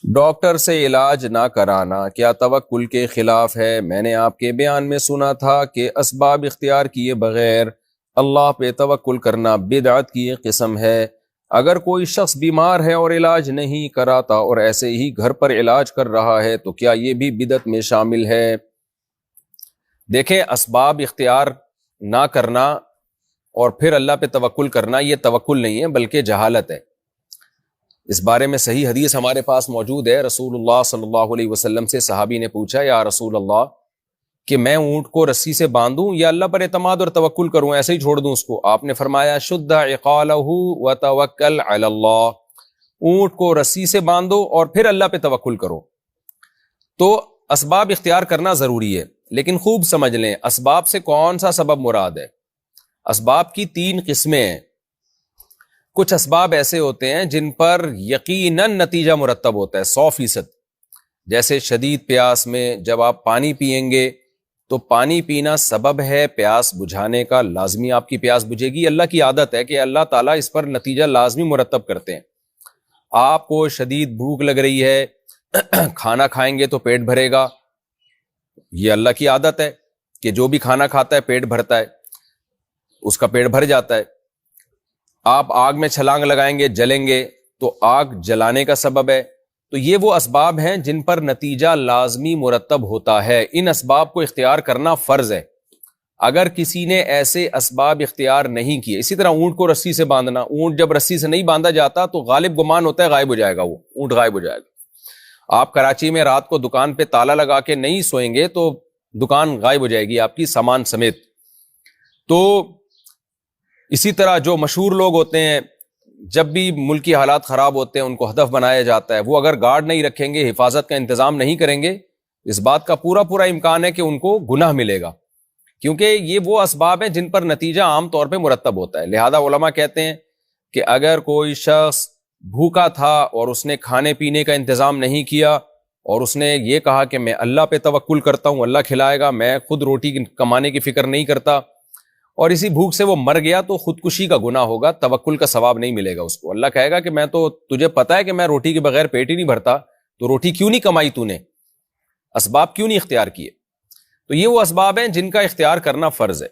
Doctor سے علاج نہ کرانا کیا توکل کے خلاف ہے؟ میں نے آپ کے بیان میں سنا تھا کہ اسباب اختیار کیے بغیر اللہ پہ توکل کرنا بدعت کی ایک قسم ہے۔ اگر کوئی شخص بیمار ہے اور علاج نہیں کراتا اور ایسے ہی گھر پر علاج کر رہا ہے تو کیا یہ بھی بدعت میں شامل ہے؟ دیکھیں، اسباب اختیار نہ کرنا اور پھر اللہ پہ توکل کرنا یہ توکل نہیں ہے بلکہ جہالت ہے۔ اس بارے میں صحیح حدیث ہمارے پاس موجود ہے۔ رسول اللہ صلی اللہ علیہ وسلم سے صحابی نے پوچھا، یا رسول اللہ کہ میں اونٹ کو رسی سے باندھوں یا اللہ پر اعتماد اور توکل کروں، ایسے ہی چھوڑ دوں اس کو؟ آپ نے فرمایا، شد عقالہ وتوکل علی اللہ، اونٹ کو رسی سے باندھو اور پھر اللہ پہ توکل کرو۔ تو اسباب اختیار کرنا ضروری ہے، لیکن خوب سمجھ لیں اسباب سے کون سا سبب مراد ہے۔ اسباب کی تین قسمیں ہیں۔ کچھ اسباب ایسے ہوتے ہیں جن پر یقیناً نتیجہ مرتب ہوتا ہے 100%، جیسے شدید پیاس میں جب آپ پانی پیئیں گے تو پانی پینا سبب ہے پیاس بجھانے کا، لازمی آپ کی پیاس بجھے گی۔ اللہ کی عادت ہے کہ اللہ تعالیٰ اس پر نتیجہ لازمی مرتب کرتے ہیں۔ آپ کو شدید بھوک لگ رہی ہے، کھانا کھائیں گے تو پیٹ بھرے گا، یہ اللہ کی عادت ہے کہ جو بھی کھانا کھاتا ہے پیٹ بھرتا ہے، اس کا پیٹ بھر جاتا ہے۔ آپ آگ میں چھلانگ لگائیں گے، جلیں گے تو آگ جلانے کا سبب ہے۔ تو یہ وہ اسباب ہیں جن پر نتیجہ لازمی مرتب ہوتا ہے، ان اسباب کو اختیار کرنا فرض ہے۔ اگر کسی نے ایسے اسباب اختیار نہیں کیے، اسی طرح اونٹ کو رسی سے باندھنا، اونٹ جب رسی سے نہیں باندھا جاتا تو غالب گمان ہوتا ہے غائب ہو جائے گا، وہ اونٹ غائب ہو جائے گا۔ آپ کراچی میں رات کو دکان پہ تالا لگا کے نہیں سوئیں گے تو دکان غائب ہو جائے گی آپ کی سامان سمیت۔ تو اسی طرح جو مشہور لوگ ہوتے ہیں، جب بھی ملکی حالات خراب ہوتے ہیں ان کو ہدف بنایا جاتا ہے، وہ اگر گارڈ نہیں رکھیں گے، حفاظت کا انتظام نہیں کریں گے، اس بات کا پورا امکان ہے کہ ان کو گناہ ملے گا، کیونکہ یہ وہ اسباب ہیں جن پر نتیجہ عام طور پہ مرتب ہوتا ہے۔ لہذا علماء کہتے ہیں کہ اگر کوئی شخص بھوکا تھا اور اس نے کھانے پینے کا انتظام نہیں کیا اور اس نے یہ کہا کہ میں اللہ پہ توکل کرتا ہوں، اللہ کھلائے گا، میں خود روٹی کمانے کی فکر نہیں کرتا، اور اسی بھوک سے وہ مر گیا تو خودکشی کا گناہ ہوگا، توکل کا ثواب نہیں ملے گا اس کو۔ اللہ کہے گا کہ میں تو تجھے پتا ہے کہ میں روٹی کے بغیر پیٹ ہی نہیں بھرتا، تو روٹی کیوں نہیں کمائی تو نے، اسباب کیوں نہیں اختیار کیے؟ تو یہ وہ اسباب ہیں جن کا اختیار کرنا فرض ہے۔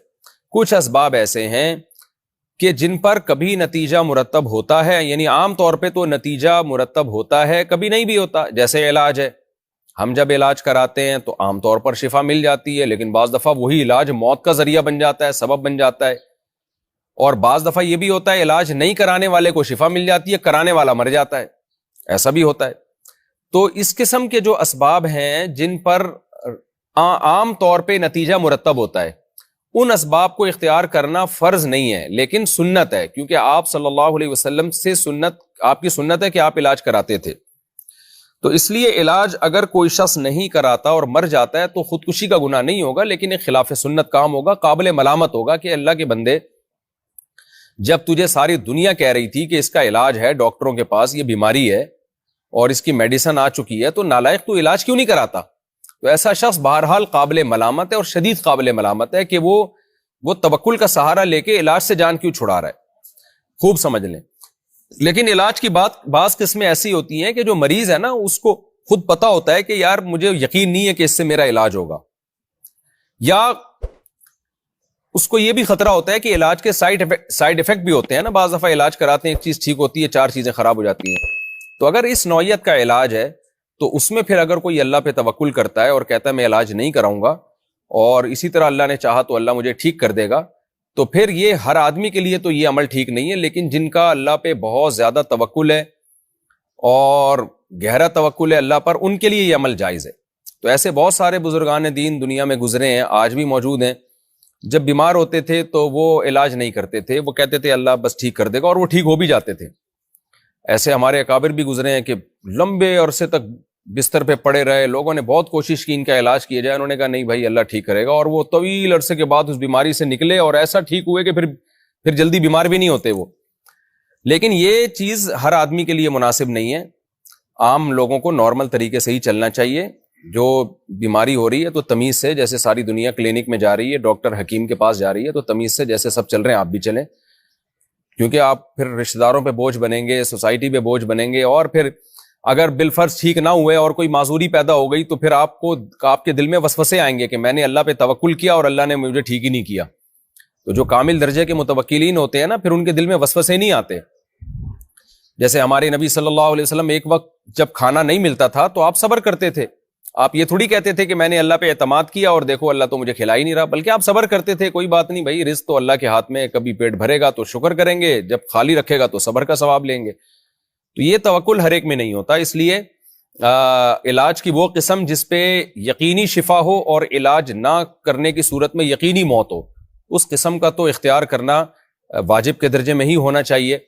کچھ اسباب ایسے ہیں کہ جن پر کبھی نتیجہ مرتب ہوتا ہے، یعنی عام طور پہ تو نتیجہ مرتب ہوتا ہے، کبھی نہیں بھی ہوتا، جیسے علاج ہے۔ ہم جب علاج کراتے ہیں تو عام طور پر شفا مل جاتی ہے، لیکن بعض دفعہ وہی علاج موت کا ذریعہ بن جاتا ہے، سبب بن جاتا ہے۔ اور بعض دفعہ یہ بھی ہوتا ہے علاج نہیں کرانے والے کو شفا مل جاتی ہے، کرانے والا مر جاتا ہے، ایسا بھی ہوتا ہے۔ تو اس قسم کے جو اسباب ہیں جن پر عام طور پہ نتیجہ مرتب ہوتا ہے، ان اسباب کو اختیار کرنا فرض نہیں ہے لیکن سنت ہے، کیونکہ آپ صلی اللہ علیہ وسلم سے آپ کی سنت ہے کہ آپ علاج کراتے تھے۔ تو اس لیے علاج اگر کوئی شخص نہیں کراتا اور مر جاتا ہے تو خودکشی کا گناہ نہیں ہوگا، لیکن ایک خلاف سنت کام ہوگا، قابل ملامت ہوگا کہ اللہ کے بندے، جب تجھے ساری دنیا کہہ رہی تھی کہ اس کا علاج ہے، ڈاکٹروں کے پاس یہ بیماری ہے اور اس کی میڈیسن آ چکی ہے، تو نالائق تو علاج کیوں نہیں کراتا؟ تو ایسا شخص بہرحال قابل ملامت ہے، اور شدید قابل ملامت ہے کہ وہ توکل کا سہارا لے کے علاج سے جان کیوں چھڑا رہا ہے۔ خوب سمجھ لیں۔ لیکن علاج کی بعض قسمیں ایسی ہوتی ہیں کہ جو مریض ہے نا، اس کو خود پتا ہوتا ہے کہ یار مجھے یقین نہیں ہے کہ اس سے میرا علاج ہوگا، یا اس کو یہ بھی خطرہ ہوتا ہے کہ علاج کے سائیڈ ایفیکٹ بھی ہوتے ہیں نا، بعض دفعہ علاج کراتے ہیں ایک چیز ٹھیک ہوتی ہے، 4 چیزیں خراب ہو جاتی ہیں۔ تو اگر اس نوعیت کا علاج ہے تو اس میں پھر اگر کوئی اللہ پہ توکل کرتا ہے اور کہتا ہے میں علاج نہیں کراؤں گا، اور اسی طرح اللہ نے چاہا تو اللہ مجھے ٹھیک کر دے گا، تو پھر یہ ہر آدمی کے لیے تو یہ عمل ٹھیک نہیں ہے، لیکن جن کا اللہ پہ بہت زیادہ توکل ہے اور گہرا توکل ہے اللہ پر، ان کے لیے یہ عمل جائز ہے۔ تو ایسے بہت سارے بزرگان دین دنیا میں گزرے ہیں، آج بھی موجود ہیں، جب بیمار ہوتے تھے تو وہ علاج نہیں کرتے تھے، وہ کہتے تھے اللہ بس ٹھیک کر دے گا، اور وہ ٹھیک ہو بھی جاتے تھے۔ ایسے ہمارے اکابر بھی گزرے ہیں کہ لمبے عرصے تک بستر پہ پڑے رہے، لوگوں نے بہت کوشش کی ان کا علاج کیا جائے، انہوں نے کہا نہیں بھائی اللہ ٹھیک کرے گا، اور وہ طویل عرصے کے بعد اس بیماری سے نکلے اور ایسا ٹھیک ہوئے کہ پھر جلدی بیمار بھی نہیں ہوتے وہ۔ لیکن یہ چیز ہر آدمی کے لیے مناسب نہیں ہے، عام لوگوں کو نارمل طریقے سے ہی چلنا چاہیے۔ جو بیماری ہو رہی ہے تو تمیز سے، جیسے ساری دنیا کلینک میں جا رہی ہے، ڈاکٹر حکیم کے پاس جا رہی ہے، تو تمیز سے جیسے سب چل رہے ہیں آپ بھی چلیں، کیونکہ آپ پھر رشتہ داروں پہ بوجھ بنیں گے، سوسائٹی پہ بوجھ بنیں گے، اور پھر اگر بالفرض ٹھیک نہ ہوئے اور کوئی معذوری پیدا ہو گئی تو پھر آپ کے دل میں وسوسے آئیں گے کہ میں نے اللہ پہ توکل کیا اور اللہ نے مجھے ٹھیک ہی نہیں کیا. تو جو کامل درجے کے متوکلین ہوتے ہیں نا، پھر ان کے دل میں وسوسے نہیں آتے. جیسے ہمارے نبی صلی اللہ علیہ وسلم ایک وقت جب کھانا نہیں ملتا تھا تو آپ صبر کرتے تھے. آپ یہ تھوڑی کہتے تھے کہ میں نے اللہ پہ اعتماد کیا اور دیکھو اللہ تو مجھے کھلا ہی نہیں رہا، بلکہ آپ صبر کرتے تھے، کوئی بات نہیں بھائی، رزق تو اللہ کے ہاتھ میں، کبھی پیٹ بھرے گا تو شکر کریں گے، جب خالی رکھے گا تو صبر کا ثواب لیں گے. تو یہ توکل ہر ایک میں نہیں ہوتا. اس لیے علاج کی وہ قسم جس پہ یقینی شفا ہو اور علاج نہ کرنے کی صورت میں یقینی موت ہو، اس قسم کا تو اختیار کرنا واجب کے درجے میں ہی ہونا چاہیے،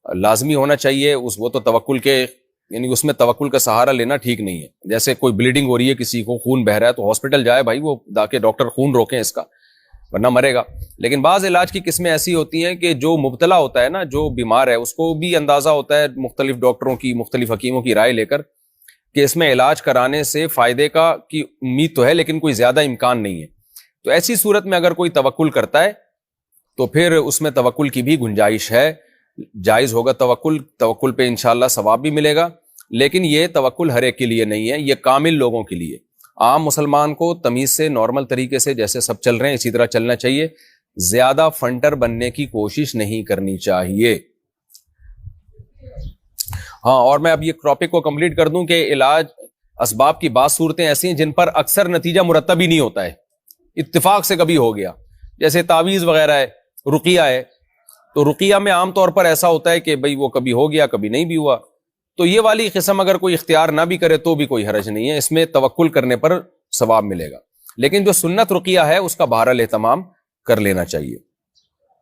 لازمی ہونا چاہیے. وہ تو توکل کے یعنی اس میں توکل کا سہارا لینا ٹھیک نہیں ہے. جیسے کوئی بلیڈنگ ہو رہی ہے، کسی کو خون بہ رہا ہے تو ہاسپٹل جائے بھائی، وہ تاکہ ڈاکٹر خون روکیں اس کا، ورنہ مرے گا. لیکن بعض علاج کی قسمیں ایسی ہوتی ہیں کہ جو مبتلا ہوتا ہے نا، جو بیمار ہے، اس کو بھی اندازہ ہوتا ہے مختلف ڈاکٹروں کی، مختلف حکیموں کی رائے لے کر کہ اس میں علاج کرانے سے فائدے کی امید تو ہے لیکن کوئی زیادہ امکان نہیں ہے. تو ایسی صورت میں اگر کوئی توکل کرتا ہے تو پھر اس میں توکل کی بھی گنجائش ہے، جائز ہوگا توکل پہ انشاءاللہ ثواب بھی ملے گا. لیکن یہ توکل ہر ایک کے لیے نہیں ہے، یہ کامل لوگوں کے لیے. عام مسلمان کو تمیز سے، نارمل طریقے سے جیسے سب چل رہے ہیں اسی طرح چلنا چاہیے. زیادہ فنٹر بننے کی کوشش نہیں کرنی چاہیے. ہاں، اور میں اب یہ ٹاپک کو کمپلیٹ کر دوں کہ علاج اسباب کی بعض صورتیں ایسی ہیں جن پر اکثر نتیجہ مرتب ہی نہیں ہوتا ہے، اتفاق سے کبھی ہو گیا. جیسے تعویذ وغیرہ ہے، رقیہ ہے. تو رقیہ میں عام طور پر ایسا ہوتا ہے کہ بھئی وہ کبھی ہو گیا کبھی نہیں بھی ہوا. تو یہ والی قسم اگر کوئی اختیار نہ بھی کرے تو بھی کوئی حرج نہیں ہے، اس میں توکل کرنے پر ثواب ملے گا. لیکن جو سنت رقیہ ہے اس کا بہرحال اہتمام کر لینا چاہیے.